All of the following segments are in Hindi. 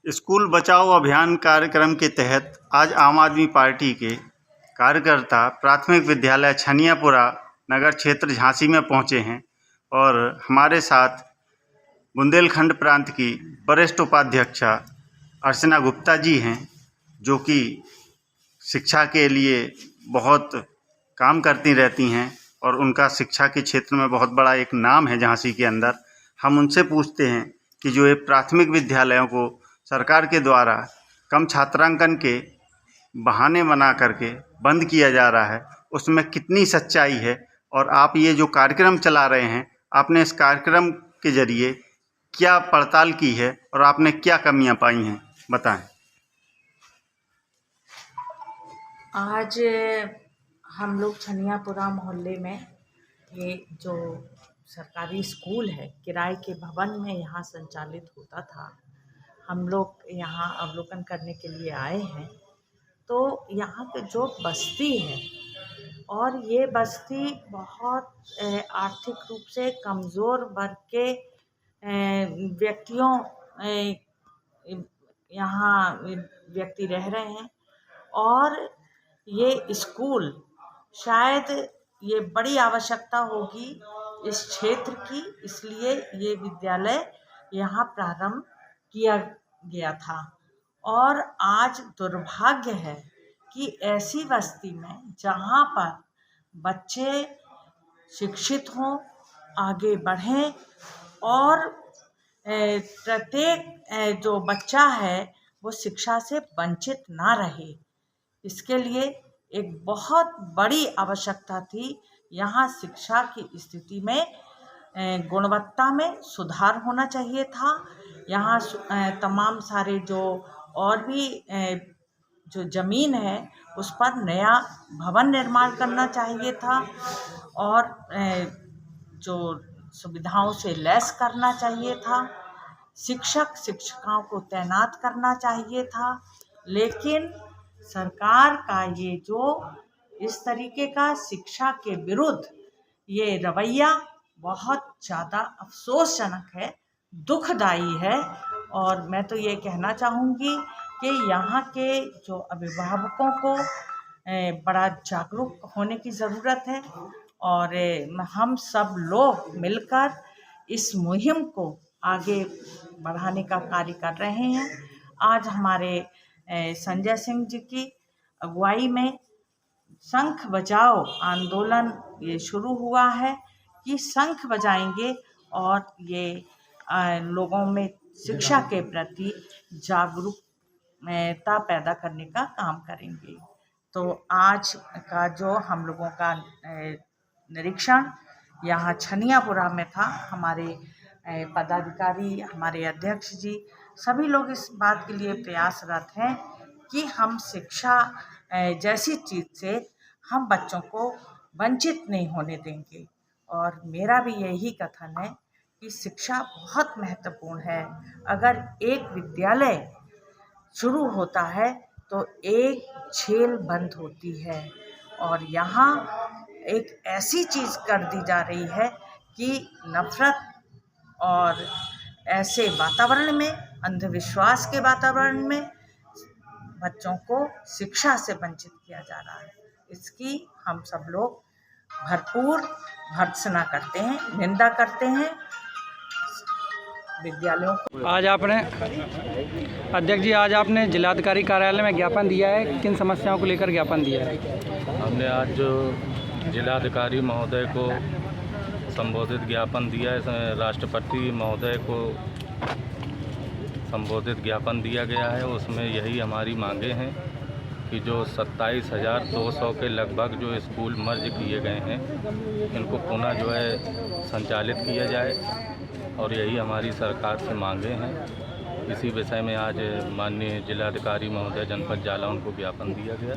स्कूल बचाओ अभियान कार्यक्रम के तहत आज आम आदमी पार्टी के कार्यकर्ता प्राथमिक विद्यालय छनियापुरा नगर क्षेत्र झांसी में पहुंचे हैं और हमारे साथ बुंदेलखंड प्रांत की वरिष्ठ उपाध्यक्षा अर्चना गुप्ता जी हैं, जो कि शिक्षा के लिए बहुत काम करती रहती हैं और उनका शिक्षा के क्षेत्र में बहुत बड़ा एक नाम है झांसी के अंदर। हम उनसे पूछते हैं कि जो ये प्राथमिक विद्यालयों को सरकार के द्वारा कम छात्रांकन के बहाने बना करके बंद किया जा रहा है, उसमें कितनी सच्चाई है और आप ये जो कार्यक्रम चला रहे हैं, आपने इस कार्यक्रम के ज़रिए क्या पड़ताल की है और आपने क्या कमियां पाई हैं, बताएं। आज हम लोग छनियापुरा मोहल्ले में ये जो सरकारी स्कूल है, किराए के भवन में यहाँ संचालित होता था, हम लोग यहाँ अवलोकन करने के लिए आए हैं। तो यहाँ पे जो बस्ती है और ये बस्ती बहुत आर्थिक रूप से कमज़ोर वर्ग के व्यक्तियों यहाँ व्यक्ति रह रहे हैं और ये स्कूल शायद ये बड़ी आवश्यकता होगी इस क्षेत्र की, इसलिए ये विद्यालय यहाँ प्रारंभ किया गया था। और आज दुर्भाग्य है कि ऐसी बस्ती में जहाँ पर बच्चे शिक्षित हों, आगे बढ़ें और प्रत्येक जो बच्चा है वो शिक्षा से वंचित ना रहे, इसके लिए एक बहुत बड़ी आवश्यकता थी। यहाँ शिक्षा की स्थिति में गुणवत्ता में सुधार होना चाहिए था। यहाँ तमाम सारे जो और भी जो ज़मीन है उस पर नया भवन निर्माण करना चाहिए था और जो सुविधाओं से लैस करना चाहिए था। शिक्षक शिक्षिकाओं को तैनात करना चाहिए था, लेकिन सरकार का ये जो इस तरीके का शिक्षा के विरुद्ध ये रवैया बहुत ज़्यादा अफसोसजनक है, दुखदाई है। और मैं तो ये कहना चाहूँगी कि यहाँ के जो अभिभावकों को बड़ा जागरूक होने की ज़रूरत है और हम सब लोग मिलकर इस मुहिम को आगे बढ़ाने का कार्य कर रहे हैं। आज हमारे संजय सिंह जी की अगुवाई में शंख बजाओ आंदोलन ये शुरू हुआ है कि शंख बजाएंगे और ये लोगों में शिक्षा के प्रति जागरूकता पैदा करने का काम करेंगे। तो आज का जो हम लोगों का निरीक्षण यहाँ छनियापुरा में था, हमारे पदाधिकारी, हमारे अध्यक्ष जी, सभी लोग इस बात के लिए प्रयासरत हैं कि हम शिक्षा जैसी चीज़ से हम बच्चों को वंचित नहीं होने देंगे। और मेरा भी यही कथन है कि शिक्षा बहुत महत्वपूर्ण है। अगर एक विद्यालय शुरू होता है तो एक झेल बंद होती है और यहाँ एक ऐसी चीज़ कर दी जा रही है कि नफ़रत और ऐसे वातावरण में, अंधविश्वास के वातावरण में बच्चों को शिक्षा से वंचित किया जा रहा है। इसकी हम सब लोग भरपूर भर्त्सना करते हैं, निंदा करते हैं विद्यालयों को। आज आपने अध्यक्ष जी, आज आपने जिलाधिकारी कार्यालय में ज्ञापन दिया है, किन समस्याओं को लेकर ज्ञापन दिया है? हमने आज जो जिलाधिकारी महोदय को संबोधित ज्ञापन दिया है, राष्ट्रपति महोदय को संबोधित ज्ञापन दिया गया है, उसमें यही हमारी मांगे हैं कि जो 27,200 के लगभग जो स्कूल मर्ज किए गए हैं, इनको पुनः जो है संचालित किया जाए और यही हमारी सरकार से मांगे हैं। इसी विषय में आज माननीय जिलाधिकारी महोदय जनपद जालौन को ज्ञापन दिया गया।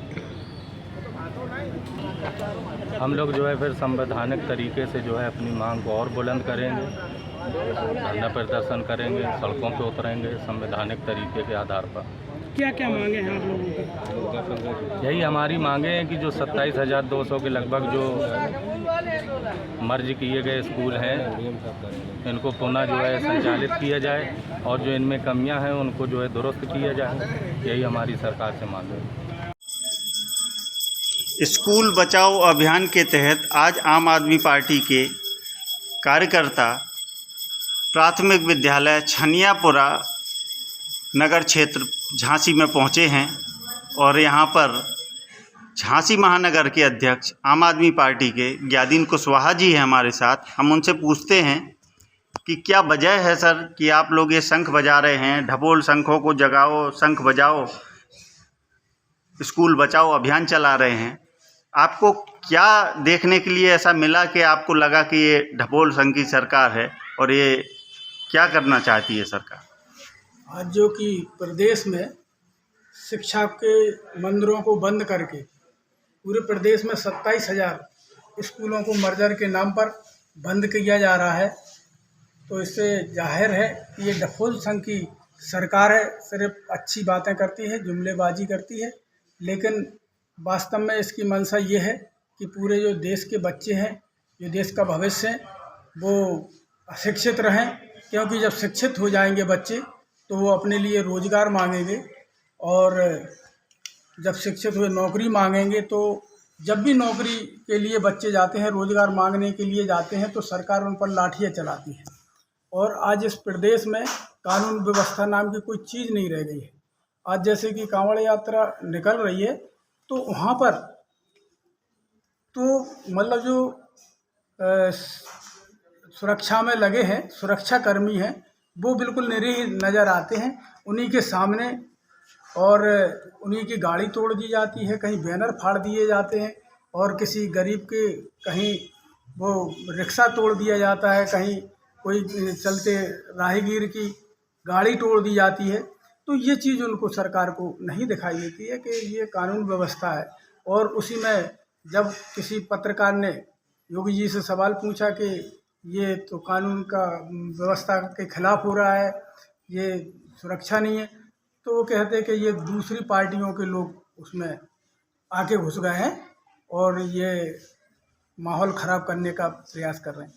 हम लोग जो है फिर संवैधानिक तरीके से जो है अपनी मांग को और बुलंद करेंगे, धरना प्रदर्शन करेंगे, सड़कों पर उतरेंगे संवैधानिक तरीके के आधार पर। क्या क्या मांगे हैं आप लोगों की? यही हमारी मांगे हैं कि जो 27,200 के लगभग जो मर्ज किए गए स्कूल हैं इनको पुनः जो है संचालित किया जाए और जो इनमें कमियां हैं उनको जो है दुरुस्त किया जाए। यही हमारी सरकार से मांग है। स्कूल बचाओ अभियान के तहत आज आम आदमी पार्टी के कार्यकर्ता प्राथमिक विद्यालय छनियापुरा नगर क्षेत्र झांसी में पहुंचे हैं और यहां पर झांसी महानगर के अध्यक्ष आम आदमी पार्टी के ज्ञादीन कुशवाहा जी हैं हमारे साथ। हम उनसे पूछते हैं कि क्या वजह है सर कि आप लोग ये शंख बजा रहे हैं, ढपोल शंखों को जगाओ शंख बजाओ, स्कूल बचाओ अभियान चला रहे हैं। आपको क्या देखने के लिए ऐसा मिला कि आपको लगा कि ये ढपोल संघ की सरकार है और ये क्या करना चाहती है सरकार? आज जो कि प्रदेश में शिक्षा के मंदिरों को बंद करके पूरे प्रदेश में 27,000 स्कूलों को मर्जर के नाम पर बंद किया जा रहा है, तो इससे जाहिर है कि ये ढपोल संघ की सरकार है। सिर्फ अच्छी बातें करती है, जुमलेबाजी करती है, लेकिन वास्तव में इसकी मंशा ये है कि पूरे जो देश के बच्चे हैं, जो देश का भविष्य है, वो अशिक्षित रहें, क्योंकि जब शिक्षित हो जाएंगे बच्चे तो वो अपने लिए रोज़गार मांगेंगे और जब शिक्षित हुए नौकरी मांगेंगे, तो जब भी नौकरी के लिए बच्चे जाते हैं, रोज़गार मांगने के लिए जाते हैं, तो सरकार उन पर लाठियाँ चलाती है। और आज इस प्रदेश में कानून व्यवस्था नाम की कोई चीज़ नहीं रह गई है। आज जैसे कि कांवड़ यात्रा निकल रही है तो वहाँ पर तो मतलब जो सुरक्षा में लगे हैं, सुरक्षा कर्मी हैं, वो बिल्कुल निरीह नज़र आते हैं। उन्हीं के सामने और उन्हीं की गाड़ी तोड़ दी जाती है, कहीं बैनर फाड़ दिए जाते हैं और किसी गरीब के कहीं वो रिक्शा तोड़ दिया जाता है, कहीं कोई चलते राहगीर की गाड़ी तोड़ दी जाती है। तो ये चीज़ उनको सरकार को नहीं दिखाई देती है कि ये कानून व्यवस्था है। और उसी में जब किसी पत्रकार ने योगी जी से सवाल पूछा कि ये तो कानून का व्यवस्था के खिलाफ हो रहा है, ये सुरक्षा नहीं है, तो वो कहते हैं कि ये दूसरी पार्टियों के लोग उसमें आके घुस गए हैं और ये माहौल ख़राब करने का प्रयास कर रहे हैं।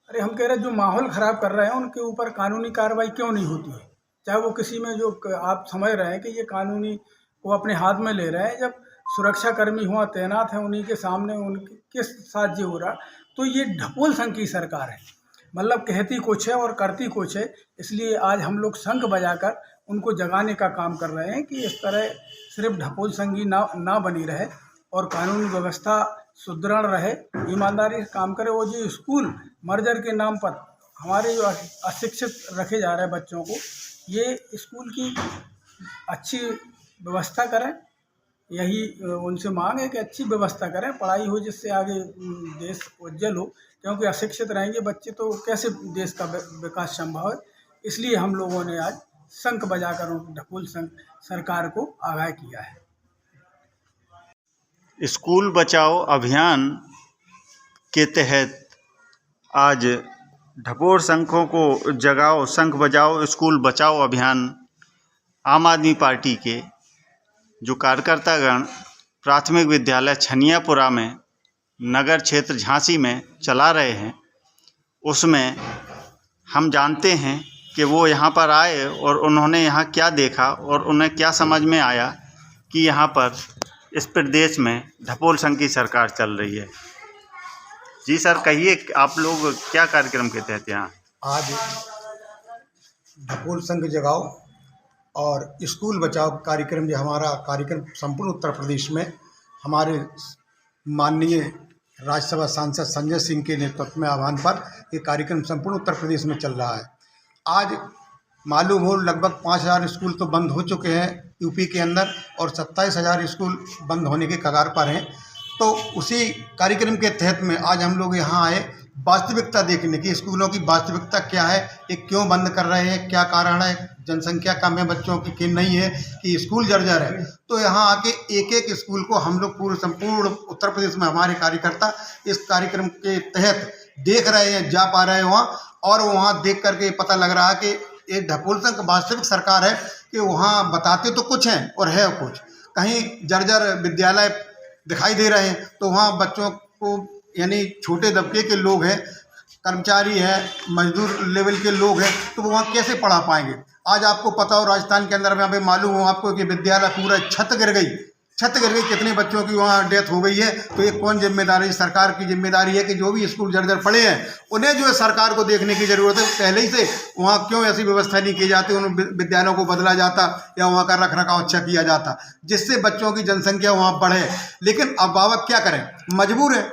अरे हम कह रहे हैं जो माहौल ख़राब कर रहे हैं उनके ऊपर कानूनी कार्रवाई क्यों नहीं होती है? चाहे वो किसी में जो आप समझ रहे हैं कि ये कानूनी को अपने हाथ में ले रहे हैं, जब सुरक्षाकर्मी हुआ तैनात हैं उन्हीं के सामने उनके किस साथ ये हो रहा, तो ये ढपोल संघ की सरकार है। मतलब कहती कुछ है और करती कुछ है। इसलिए आज हम लोग शंख बजाकर उनको जगाने का काम कर रहे हैं कि इस तरह सिर्फ ढपोल संघी ना बनी रहे और कानून व्यवस्था सुदृढ़ रहे, ईमानदारी से काम करे। वो जो स्कूल मर्जर के नाम पर हमारे जो अशिक्षित रखे जा रहे हैं बच्चों को, ये स्कूल की अच्छी व्यवस्था करें, यही उनसे मांग है कि अच्छी व्यवस्था करें, पढ़ाई हो जिससे आगे देश उज्जवल हो, क्योंकि अशिक्षित रहेंगे बच्चे तो कैसे देश का विकास संभव है। इसलिए हम लोगों ने आज शंख बजाकर ढपोल संघ सरकार को आगाह किया है। स्कूल बचाओ अभियान के तहत आज ढपोल शंखों को जगाओ शंख बजाओ स्कूल बचाओ अभियान आम आदमी पार्टी के जो कार्यकर्तागण प्राथमिक विद्यालय छनियापुरा में नगर क्षेत्र झांसी में चला रहे हैं, उसमें हम जानते हैं कि वो यहाँ पर आए और उन्होंने यहाँ क्या देखा और उन्हें क्या समझ में आया कि यहाँ पर इस प्रदेश में ढपोल संघ की सरकार चल रही है। जी सर, कहिए आप लोग क्या कार्यक्रम के तहत यहाँ? आज ढपोल संघ जगाओ और स्कूल बचाओ कार्यक्रम, जो हमारा कार्यक्रम संपूर्ण उत्तर प्रदेश में हमारे माननीय राज्यसभा सांसद संजय सिंह के नेतृत्व में आह्वान पर ये कार्यक्रम संपूर्ण उत्तर प्रदेश में चल रहा है। आज मालूम हो लगभग 5,000 स्कूल तो बंद हो चुके हैं यूपी के अंदर और 27,000 स्कूल बंद होने के कगार पर हैं। तो उसी कार्यक्रम के तहत में आज हम लोग यहाँ आए वास्तविकता देखने की, स्कूलों की वास्तविकता क्या है, ये क्यों बंद कर रहे हैं, क्या कारण है, जनसंख्या कम है बच्चों की कि नहीं है कि स्कूल जर्जर है। तो यहाँ आके एक एक स्कूल को हम लोग पूरे संपूर्ण उत्तर प्रदेश में हमारे कार्यकर्ता इस कार्यक्रम के तहत देख रहे हैं, जा पा रहे हैं वहाँ, और वहाँ देख करके पता लग रहा है कि ये ढपोलतन का वास्तविक सरकार है कि वहाँ बताते तो कुछ हैं और है कुछ। कहीं जर्जर विद्यालय दिखाई दे रहे हैं तो वहाँ बच्चों को यानी छोटे दबके के लोग हैं, कर्मचारी हैं, मजदूर लेवल के लोग हैं, तो वो वहाँ कैसे पढ़ा पाएंगे। आज आपको पता हो राजस्थान के अंदर में अभी मालूम हो आपको कि विद्यालय पूरा छत गिर गई, कितने बच्चों की वहाँ डेथ हो गई है। तो ये कौन जिम्मेदारी, सरकार की जिम्मेदारी है कि जो भी स्कूल जर्जर पड़े हैं उन्हें जो है सरकार को देखने की ज़रूरत है। पहले ही से वहाँ क्यों ऐसी व्यवस्था नहीं की जाती, उन विद्यालयों को बदला जाता या वहाँ का रख रखाव अच्छा किया जाता जिससे बच्चों की जनसंख्या वहाँ बढ़े। लेकिन अभिभावक क्या करें, मजबूर है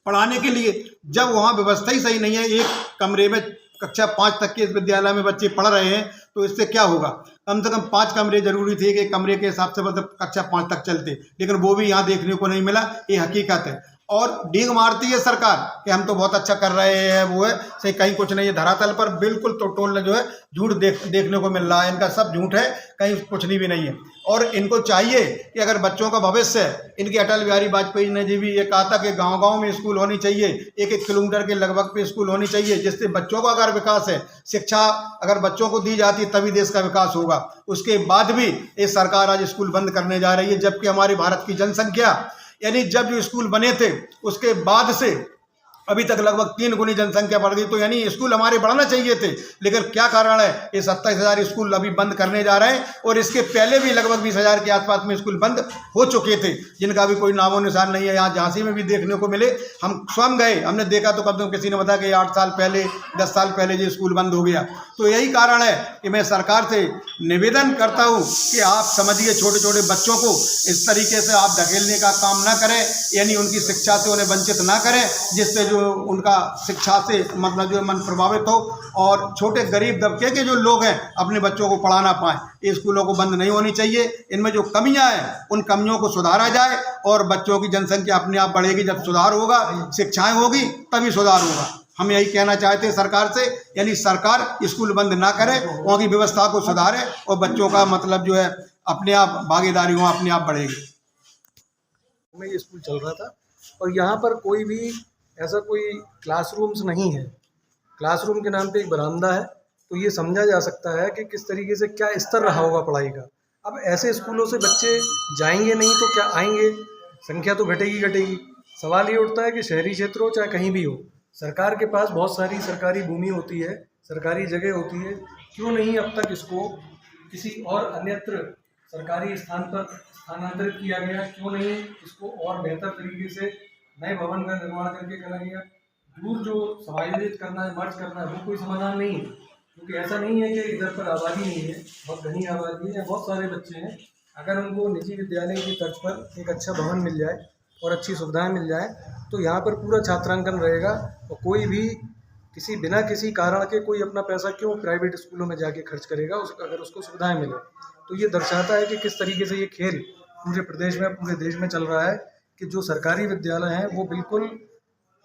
पढ़ाने के लिए, जब वहाँ व्यवस्था ही सही नहीं है। एक कमरे में कक्षा 5 तक के इस विद्यालय में बच्चे पढ़ रहे हैं तो इससे क्या होगा। कम से कम 5 कमरे जरूरी थे कि कमरे के हिसाब से मतलब कक्षा 5 तक चलते, लेकिन वो भी यहाँ देखने को नहीं मिला। ये हकीकत है और डींग मारती है सरकार कि हम तो बहुत अच्छा कर रहे हैं, वो है सही, कहीं कुछ नहीं है। धरातल पर बिल्कुल टोटल जो है झूठ देखने को मिल रहा है। इनका सब झूठ है, कहीं कुछ नहीं भी नहीं है। और इनको चाहिए कि अगर बच्चों का भविष्य है, इनके अटल बिहारी वाजपेयी जी भी ये कहा था कि गांव-गांव में स्कूल होनी चाहिए, 1-1 किलोमीटर के लगभग पे स्कूल होनी चाहिए, जिससे बच्चों का अगर विकास है, शिक्षा अगर बच्चों को दी जाती है तभी देश का विकास होगा। उसके बाद भी ये सरकार आज स्कूल बंद करने जा रही है, जबकि हमारी भारत की जनसंख्या यानी जब जो स्कूल बने थे उसके बाद से अभी तक लगभग 3 गुनी जनसंख्या बढ़ गई। तो यानी स्कूल हमारे बढ़ना चाहिए थे, लेकिन क्या कारण है, ये 27,000 स्कूल अभी बंद करने जा रहे हैं और इसके पहले भी लगभग 20,000 के आसपास में स्कूल बंद हो चुके थे, जिनका भी कोई नामो निशान नहीं है। यहाँ झांसी में भी देखने को मिले, हम स्वयं गए, हमने देखा तो कब तक किसी ने बताया कि 8 साल पहले 10 साल पहले ये स्कूल बंद हो गया। तो यही कारण है कि मैं सरकार से निवेदन करता हूँ कि आप समझिए, छोटे छोटे बच्चों को इस तरीके से आप धकेलने का काम ना करें, यानी उनकी शिक्षा से उन्हें वंचित ना करें, जिससे जो उनका शिक्षा से मतलब जो मन प्रभावित हो और छोटे गरीब दबके के जो लोग हैं अपने बच्चों को पढ़ा ना पाएं। ये स्कूलों को बंद नहीं होनी चाहिए, इनमें जो कमियां हैं उन कमियों को सुधारा जाए और बच्चों की जनसंख्या अपने आप बढ़ेगी। जब सुधार होगा, शिक्षाएं होगी, तभी सुधार होगा। हम यही कहना चाहते हैं सरकार से, यानी सरकार स्कूल बंद ना करे, वहाँ की व्यवस्था को सुधारे और बच्चों का मतलब जो है अपने आप भागीदारी वहाँ अपने आप बढ़ेगी। में ये स्कूल चल रहा था और यहाँ पर कोई भी ऐसा कोई क्लासरूम्स नहीं है। क्लासरूम के नाम पे एक बरामदा है, तो ये समझा जा सकता है कि किस तरीके से क्या स्तर रहा होगा पढ़ाई का। अब ऐसे स्कूलों से बच्चे जाएंगे नहीं तो क्या आएंगे, संख्या तो घटेगी। सवाल ये उठता है कि शहरी क्षेत्र हो चाहे कहीं भी हो, सरकार के पास बहुत सारी सरकारी भूमि होती है, सरकारी जगह होती है, क्यों नहीं अब तक इसको किसी और अन्यत्र सरकारी स्थान पर स्थानांतरित किया गया, क्यों नहीं इसको और बेहतर तरीके से नए भवन का निर्माण करके करा गया। दूर जो समायोजित करना है, मर्ज करना है, वो कोई समाधान नहीं है, क्योंकि ऐसा नहीं है कि इधर पर आबादी नहीं है, बहुत घनी आबादी है, बहुत सारे बच्चे हैं। अगर उनको निजी विद्यालय की तर्ज पर एक अच्छा भवन मिल जाए और अच्छी सुविधाएं मिल जाए तो यहाँ पर पूरा छात्रांकन रहेगा और कोई भी बिना किसी कारण के कोई अपना पैसा क्यों प्राइवेट स्कूलों में जाके खर्च करेगा अगर उसको सुविधाएं मिले। तो ये दर्शाता है कि किस तरीके से ये खेल पूरे प्रदेश में, पूरे देश में चल रहा है कि जो सरकारी विद्यालय हैं वो बिल्कुल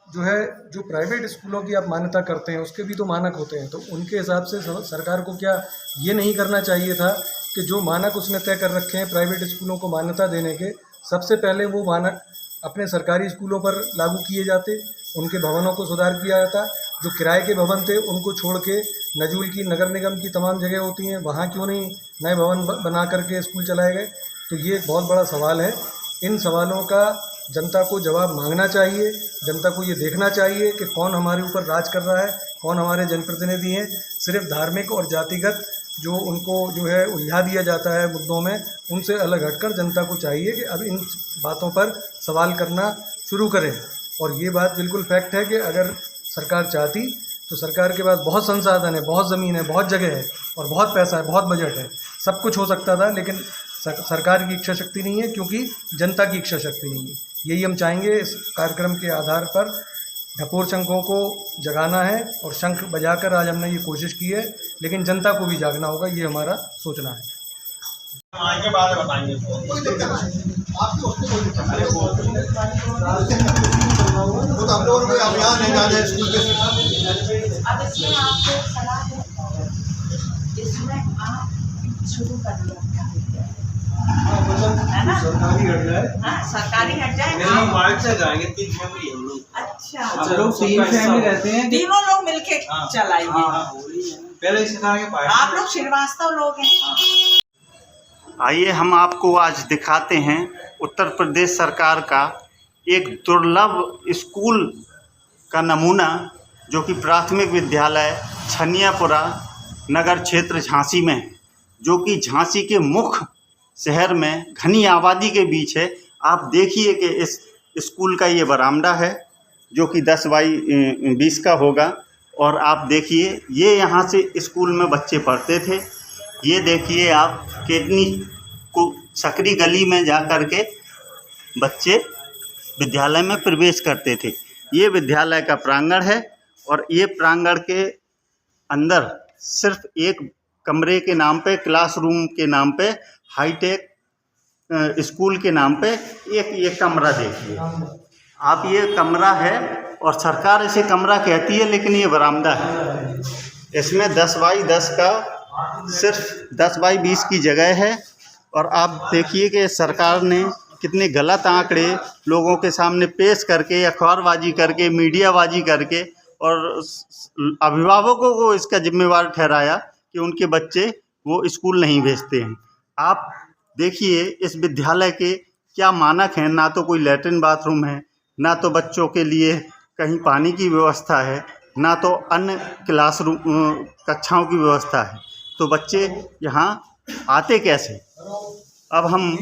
जो है, जो प्राइवेट स्कूलों की आप मान्यता करते हैं उसके भी तो मानक होते हैं, तो उनके हिसाब से सरकार को क्या ये नहीं करना चाहिए था कि जो मानक उसने तय कर रखे हैं प्राइवेट स्कूलों को मान्यता देने के, सबसे पहले वो मानक अपने सरकारी स्कूलों पर लागू किए जाते, उनके भवनों को सुधार किया जाता। जो किराए के भवन थे उनको छोड़ के नजूल की, नगर निगम की तमाम जगह होती हैं, वहाँ क्यों नहीं नए भवन बना करके स्कूल चलाए गए। तो ये एक बहुत बड़ा सवाल है। इन सवालों का जनता को जवाब मांगना चाहिए, जनता को ये देखना चाहिए कि कौन हमारे ऊपर राज कर रहा है, कौन हमारे जनप्रतिनिधि हैं। सिर्फ धार्मिक और जातिगत जो उनको जो है उलझा दिया जाता है मुद्दों में, उनसे अलग हटकर जनता को चाहिए कि अब इन बातों पर सवाल करना शुरू करें। और ये बात बिल्कुल फैक्ट है कि अगर सरकार चाहती तो सरकार के पास बहुत संसाधन है, बहुत ज़मीन है, बहुत जगह है और बहुत पैसा है, बहुत बजट है, सब कुछ हो सकता था, लेकिन सरकार की इच्छा शक्ति नहीं है क्योंकि जनता की इच्छा शक्ति नहीं है। यही हम चाहेंगे इस कार्यक्रम के आधार पर ढपोर शंखों को जगाना है और शंख बजाकर आज हमने ये कोशिश की है, लेकिन जनता को भी जागना होगा, ये हमारा सोचना है। आगे बाद बताएंगे तो हम लोगों को अभियान है जाने स्कूल के। अब इसमें आपको सलाह है, इसमें आप शुरू कर दिया है ना, सरकारी हट जाए। हाँ, सरकारी हट जाए। नहीं, वार्ड से जाएंगे, 3 फैमिली हम लोग। अच्छा, हम लोग 3 फैमिली रहते हैं, तीनों लोग मिलके चलाएंगे। पहले सिखाने के पास आप लोग श्रीवास्तव लोग हैं। आइए हम आपको आज दिखाते हैं उत्तर प्रदेश सरकार का एक दुर्लभ स्कूल का नमूना, जो कि प्राथमिक विद्यालय छनियापुरा नगर क्षेत्र झांसी में है, जो कि झांसी के मुख्य शहर में घनी आबादी के बीच है। आप देखिए कि इस स्कूल का ये बरामदा है, जो कि 10 बाई 20 का होगा। और आप देखिए ये यहाँ से स्कूल में बच्चे पढ़ते थे। ये देखिए आप कितनी सकरी गली में जा कर के बच्चे विद्यालय में प्रवेश करते थे। ये विद्यालय का प्रांगण है और ये प्रांगण के अंदर सिर्फ एक कमरे के नाम पे, क्लासरूम के नाम पे, हाईटेक स्कूल के नाम पे एक कमरा देखिए आप। ये कमरा है और सरकार इसे कमरा कहती है, लेकिन ये बरामदा है। इसमें 10 बाई 10 का सिर्फ 10 बाई 20 की जगह है। और आप देखिए कि सरकार ने कितने गलत आंकड़े लोगों के सामने पेश करके, अखबारबाजी करके, मीडियाबाजी करके और अभिभावकों को इसका जिम्मेवार ठहराया कि उनके बच्चे वो स्कूल नहीं भेजते हैं। आप देखिए इस विद्यालय के क्या मानक हैं। ना तो कोई लैट्रिन बाथरूम है, ना तो बच्चों के लिए कहीं पानी की व्यवस्था है, ना तो अन्य क्लासरूम कक्षाओं की व्यवस्था है। तो बच्चे यहाँ आते कैसे? अब हम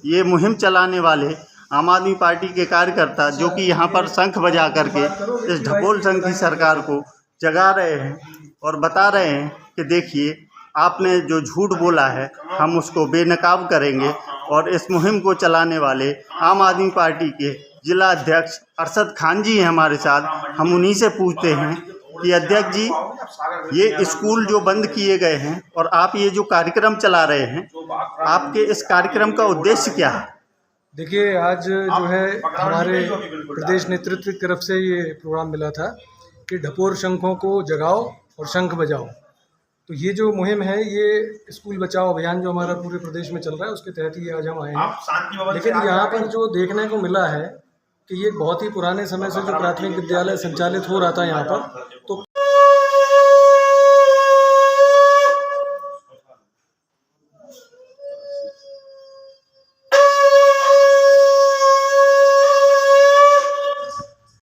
ये मुहिम चलाने वाले आम आदमी पार्टी के कार्यकर्ता, जो कि यहाँ पर शंख बजा करके इस ढपोल संघ की सरकार को जगा रहे हैं और बता रहे हैं कि देखिए आपने जो झूठ बोला है हम उसको बेनकाब करेंगे। और इस मुहिम को चलाने वाले आम आदमी पार्टी के जिला अध्यक्ष अरशद खान जी हैं हमारे साथ। हम उन्हीं से पूछते हैं कि अध्यक्ष जी, ये स्कूल जो बंद किए गए हैं और आप ये जो कार्यक्रम चला रहे हैं, आपके इस कार्यक्रम का उद्देश्य क्या है? देखिए, आज जो है हमारे प्रदेश नेतृत्व की तरफ से ये प्रोग्राम मिला था कि ढपोर शंखों को जगाओ और शंख बजाओ। तो ये जो मुहिम है, ये स्कूल बचाओ अभियान जो हमारा पूरे प्रदेश में चल रहा है, उसके तहत ही आज हम आए हैं। लेकिन यहाँ पर जो देखने को मिला है कि ये बहुत ही पुराने समय से जो प्राथमिक विद्यालय संचालित हो रहा था यहाँ पर, तो